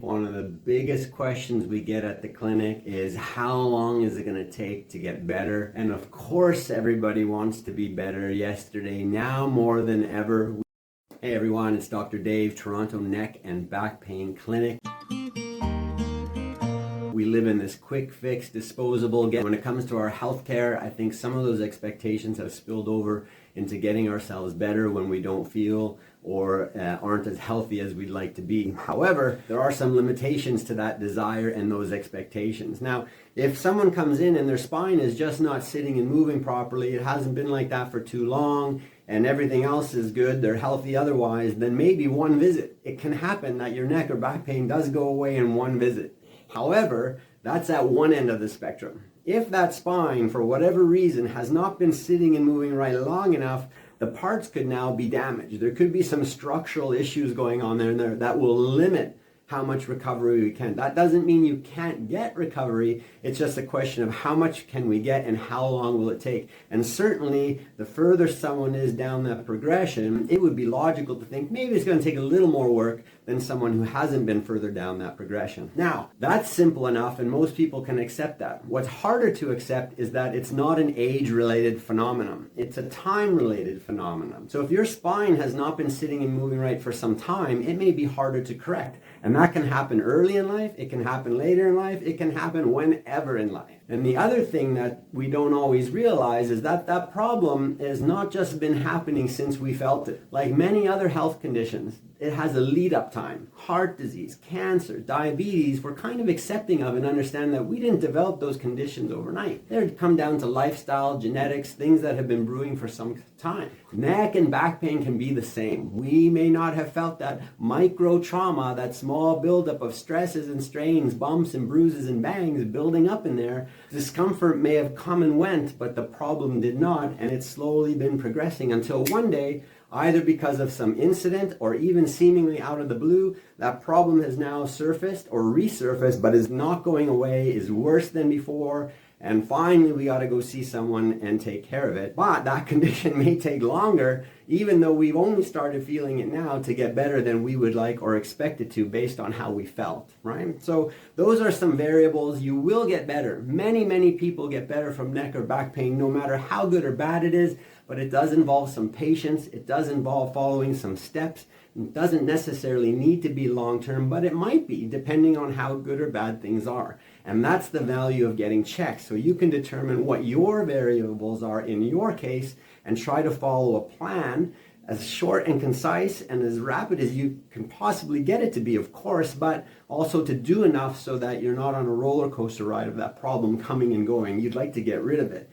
One of the biggest questions we get at the clinic is how long is it going to take to get better? And of course, everybody wants to be better yesterday, now more than ever. Hey everyone, it's Dr. Dave, Toronto Neck and Back Pain Clinic. We live in this quick fix, disposable. When it comes to our healthcare, I think some of those expectations have spilled over into getting ourselves better when we don't feel or aren't as healthy as we'd like to be. However, there are some limitations to that desire and those expectations. Now, if someone comes in and their spine is just not sitting and moving properly, it hasn't been like that for too long, and everything else is good, they're healthy otherwise, then maybe one visit. It can happen that your neck or back pain does go away in one visit. However, that's at one end of the spectrum. If that spine, for whatever reason, has not been sitting and moving right long enough, the parts could now be damaged. There could be some structural issues going on there that will limit how much recovery we can. That doesn't mean you can't get recovery. It's just a question of how much can we get and how long will it take. And certainly, the further someone is down that progression, it would be logical to think maybe it's going to take a little more work than someone who hasn't been further down that progression. Now, that's simple enough and most people can accept that. What's harder to accept is that it's not an age-related phenomenon. It's a time-related phenomenon. So if your spine has not been sitting and moving right for some time, it may be harder to correct. And that can happen early in life, it can happen later in life, it can happen whenever in life. And the other thing that we don't always realize is that that problem has not just been happening since we felt it. Like many other health conditions, it has a lead-up time. Heart disease, cancer, diabetes, we're kind of accepting of and understand that we didn't develop those conditions overnight. They come down to lifestyle, genetics, things that have been brewing for some time. Neck and back pain can be the same. We may not have felt that micro trauma, that small buildup of stresses and strains, bumps and bruises and bangs building up in there. Discomfort may have come and went, but the problem did not, and it's slowly been progressing until one day, either because of some incident or even seemingly out of the blue, that problem has now surfaced or resurfaced, but is not going away, is worse than before, and finally we got to go see someone and take care of it. But that condition may take longer, even though we've only started feeling it now, to get better than we would like or expect it to based on how we felt, right? So those are some variables. You will get better. Many people get better from neck or back pain, no matter how good or bad it is, but it does involve some patience. It does involve following some steps. It doesn't necessarily need to be long-term, but it might be, depending on how good or bad things are. And that's the value of getting checked. So you can determine what your variables are in your case and try to follow a plan as short and concise and as rapid as you can possibly get it to be, of course, but also to do enough so that you're not on a roller coaster ride of that problem coming and going. You'd like to get rid of it.